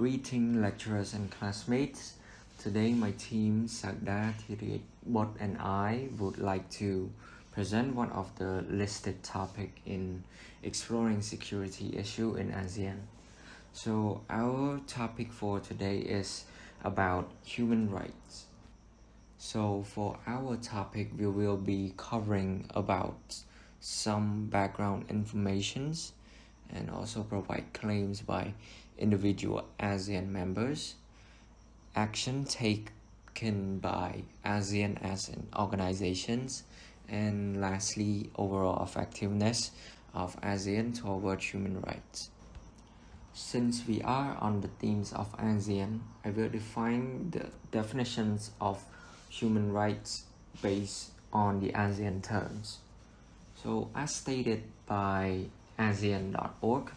Greeting lecturers and classmates. Today my team Sagda, Bot and I would like to present one of the listed topic in exploring security issue in ASEAN. So our topic for today is about human rights. So for our topic we will be covering about some background informations and also provide claims by individual ASEAN members, action taken by ASEAN as an organizations, and lastly, overall effectiveness of ASEAN toward human rights. Since we are on the themes of ASEAN, I will define the definitions of human rights based on the ASEAN terms. So as stated by ASEAN.org,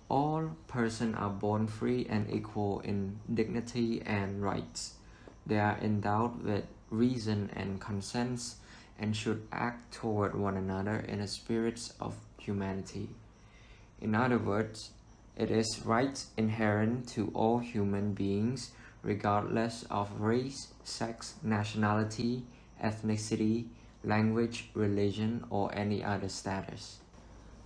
all persons are born free and equal in dignity and rights. They are endowed with reason and conscience and should act toward one another in a spirit of humanity. In other words, it is rights inherent to all human beings regardless of race, sex, nationality, ethnicity, language, religion, or any other status.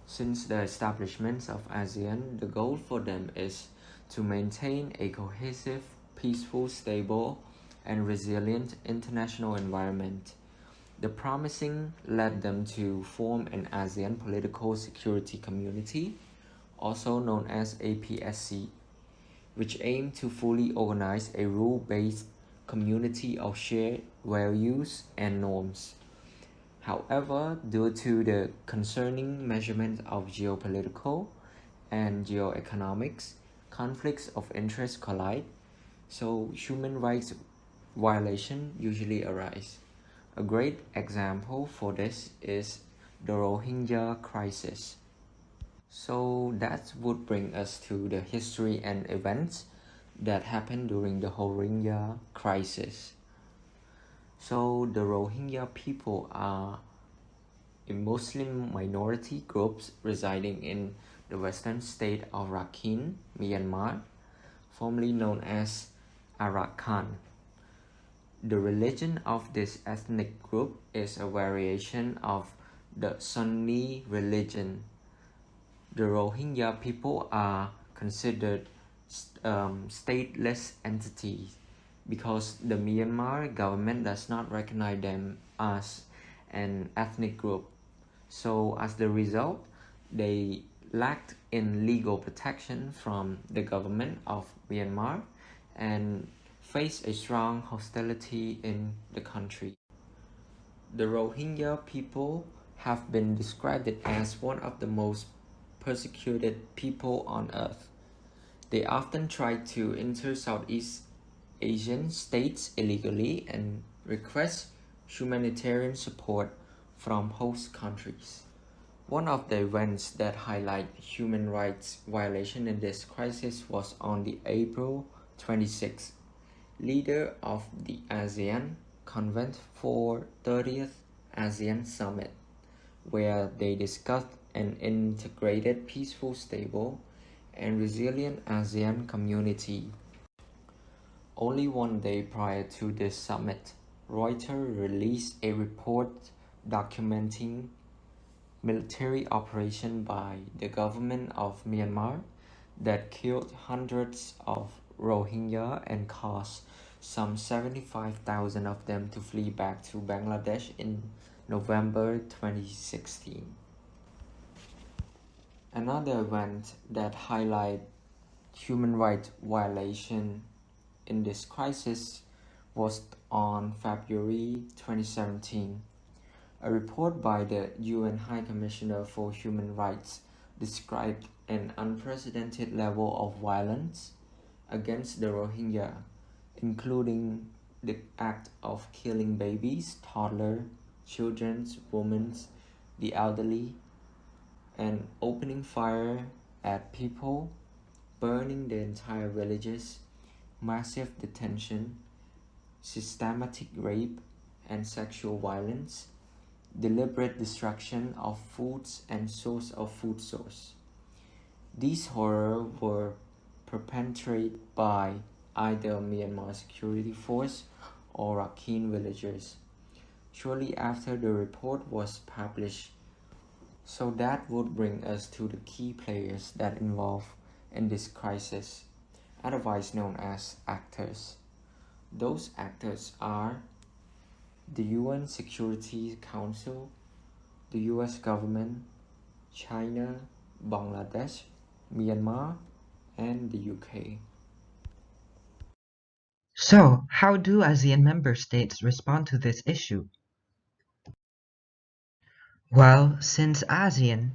Since the establishment of ASEAN, the goal for them is to maintain a cohesive, peaceful, stable, and resilient international environment. The promising led them to form an ASEAN Political Security Community, also known as APSC, which aimed to fully organize a rule-based community of shared values and norms. However, due to the concerning measurement of geopolitical and geoeconomics, conflicts of interest collide, so human rights violations usually arise. A great example for this is the Rohingya crisis. So that would bring us to the history and events that happened during the Rohingya crisis. So the Rohingya people are a Muslim minority groups residing in the western state of Rakhine, Myanmar, formerly known as Arakan. The religion of this ethnic group is a variation of the Sunni religion. The Rohingya people are considered stateless entities because the Myanmar government does not recognize them as an ethnic group. So as the result, they lacked in legal protection from the government of Myanmar and face a strong hostility in the country. The Rohingya people have been described as one of the most persecuted people on earth. They often try to enter Southeast Asian states illegally and request humanitarian support from host countries. One of the events that highlight human rights violation in this crisis was on the April 26th. Leader of the ASEAN convened for 30th ASEAN Summit, where they discussed an integrated, peaceful, stable, and resilient ASEAN community. Only one day prior to this summit, Reuters released a report documenting military operation by the government of Myanmar that killed hundreds of Rohingya and caused some 75,000 of them to flee back to Bangladesh in November 2016. Another event that highlights human rights violation in this crisis was on February 2017. A report by the UN High Commissioner for Human Rights described an unprecedented level of violence against the Rohingya, including the act of killing babies, toddlers, children, women, the elderly, and opening fire at people, burning the entire villages, massive detention, systematic rape and sexual violence, deliberate destruction of foods and source of food source. These horrors were perpetrated by either Myanmar security force or Rakhine villagers. Shortly after the report was published, so that would bring us to the key players that involved in this crisis, otherwise known as actors. Those actors are the UN Security Council, the US government, China, Bangladesh, Myanmar, and the UK. So, how do ASEAN member states respond to this issue? Well, since ASEAN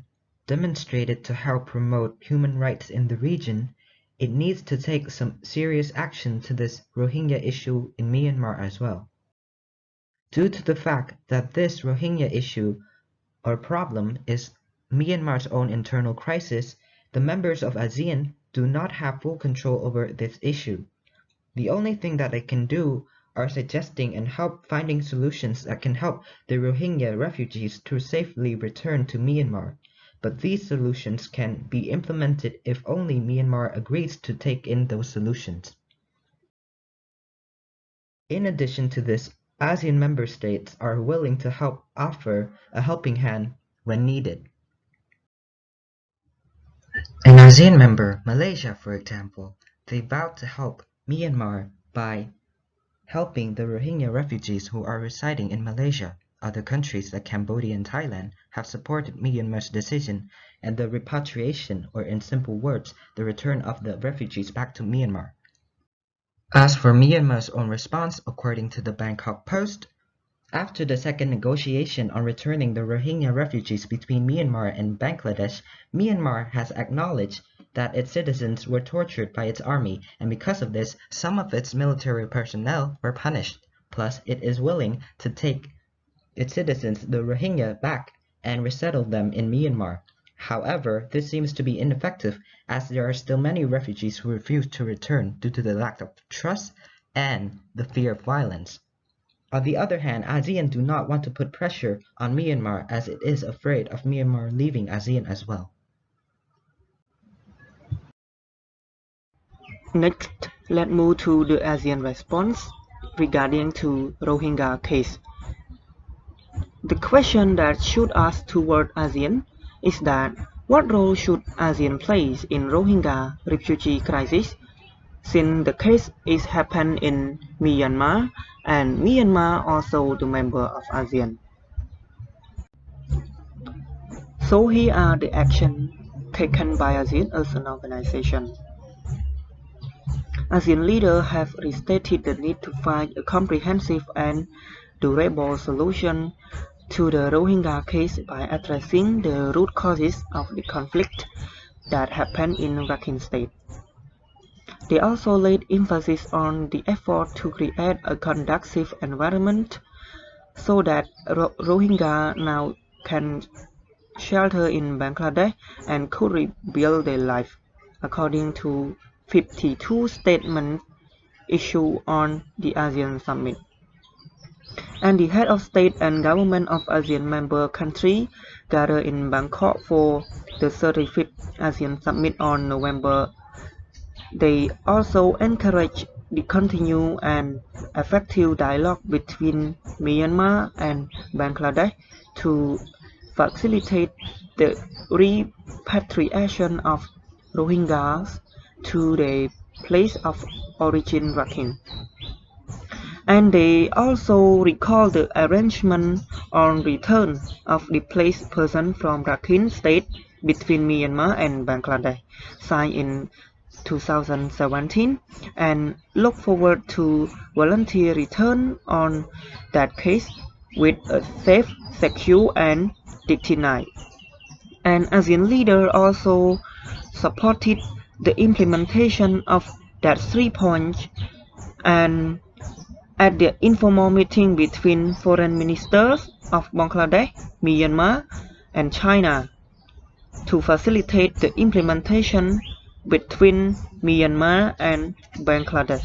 demonstrated to help promote human rights in the region, it needs to take some serious action to this Rohingya issue in Myanmar as well. Due to the fact that this Rohingya issue or problem is Myanmar's own internal crisis, the members of ASEAN do not have full control over this issue. The only thing that they can do are suggesting and help finding solutions that can help the Rohingya refugees to safely return to Myanmar. But these solutions can be implemented if only Myanmar agrees to take in those solutions. In addition to this, ASEAN member states are willing to help offer a helping hand when needed. An ASEAN member, Malaysia for example, they vowed to help Myanmar by helping the Rohingya refugees who are residing in Malaysia. Other countries like Cambodia and Thailand have supported Myanmar's decision and the repatriation, or in simple words, the return of the refugees back to Myanmar. As for Myanmar's own response, according to the Bangkok Post, after the second negotiation on returning the Rohingya refugees between Myanmar and Bangladesh, Myanmar has acknowledged that its citizens were tortured by its army, and because of this, some of its military personnel were punished. Plus, it is willing to take its citizens, the Rohingya, back and resettle them in Myanmar. However, this seems to be ineffective as there are still many refugees who refuse to return due to the lack of trust and the fear of violence. On the other hand, ASEAN do not want to put pressure on Myanmar as it is afraid of Myanmar leaving ASEAN as well. Next, let's move to the ASEAN response regarding to Rohingya case. The question that should ask toward ASEAN is that what role should ASEAN play in Rohingya refugee crisis, since the case is happened in Myanmar and Myanmar also the member of ASEAN. So here are the actions taken by ASEAN as an organization. ASEAN leaders have restated the need to find a comprehensive and durable solution to the Rohingya case by addressing the root causes of the conflict that happened in Rakhine State. They also laid emphasis on the effort to create a conducive environment so that Rohingya now can shelter in Bangladesh and could rebuild their life, according to 52 statements issued on the ASEAN Summit. And the head of state and government of ASEAN member countries gathered in Bangkok for the 35th ASEAN Summit on November. They also encourage the continued and effective dialogue between Myanmar and Bangladesh to facilitate the repatriation of Rohingyas to their place of origin Rakhine. And they also recall the arrangement on return of displaced persons from Rakhine State between Myanmar and Bangladesh, signed in 2017, and look forward to volunteer return on that case with a safe, secure, and dignified. And ASEAN leaders also supported the implementation of that 3 points, and at the informal meeting between foreign ministers of Bangladesh, Myanmar, and China to facilitate the implementation between Myanmar and Bangladesh.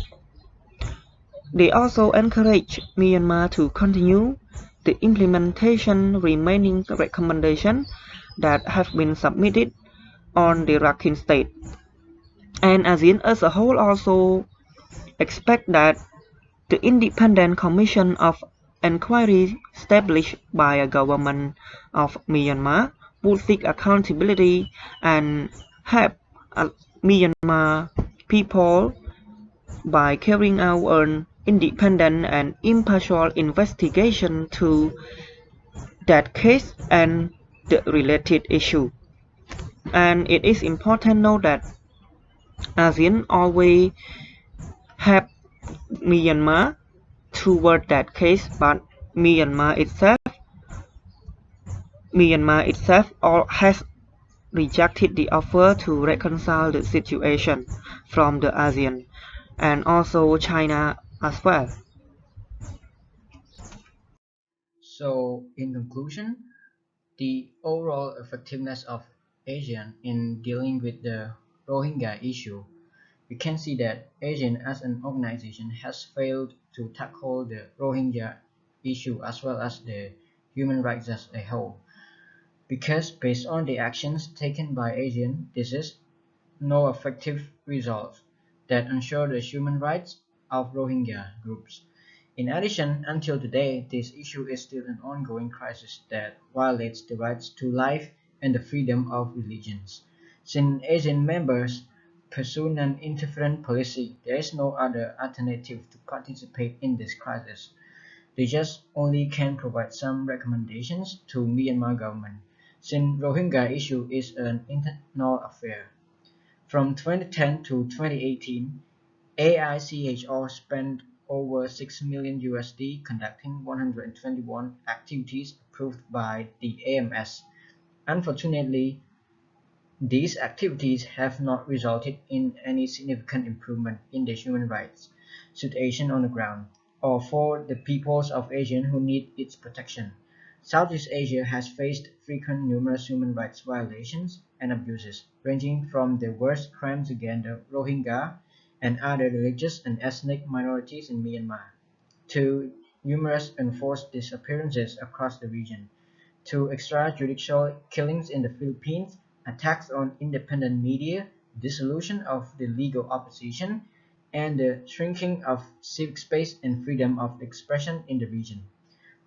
They also encourage Myanmar to continue the implementation remaining recommendations that have been submitted on the Rakhine State. And ASEAN as a whole also expect that the Independent Commission of Inquiry established by a government of Myanmar would seek accountability and help Myanmar people by carrying out an independent and impartial investigation to that case and the related issue. And it is important to note that ASEAN always help Myanmar toward that case, but Myanmar itself has rejected the offer to reconcile the situation from the ASEAN and also China as well. So, in conclusion, the overall effectiveness of ASEAN in dealing with the Rohingya issue, we can see that ASEAN as an organization has failed to tackle the Rohingya issue as well as the human rights as a whole. Because based on the actions taken by ASEAN, this is no effective results that ensure the human rights of Rohingya groups. In addition, until today, this issue is still an ongoing crisis that violates the rights to life and the freedom of religions. Since Asian members pursue non-interference policy, there is no other alternative to participate in this crisis. They just only can provide some recommendations to Myanmar government, since Rohingya issue is an internal affair. From 2010 to 2018, AICHR spent over 6 million USD conducting 121 activities approved by the AMS. Unfortunately, these activities have not resulted in any significant improvement in the human rights situation on the ground, or for the peoples of Asia who need its protection. Southeast Asia has faced frequent numerous human rights violations and abuses, ranging from the worst crimes against the Rohingya and other religious and ethnic minorities in Myanmar, to numerous enforced disappearances across the region, to extrajudicial killings in the Philippines, attacks on independent media, dissolution of the legal opposition, and the shrinking of civic space and freedom of expression in the region.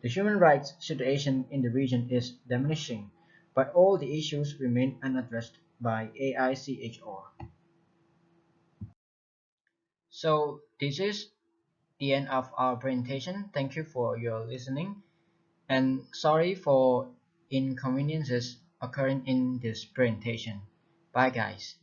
The human rights situation in the region is diminishing, but all the issues remain unaddressed by AICHR. So this is the end of our presentation. Thank you for your listening, and sorry for inconveniences occurring in this presentation. Bye guys.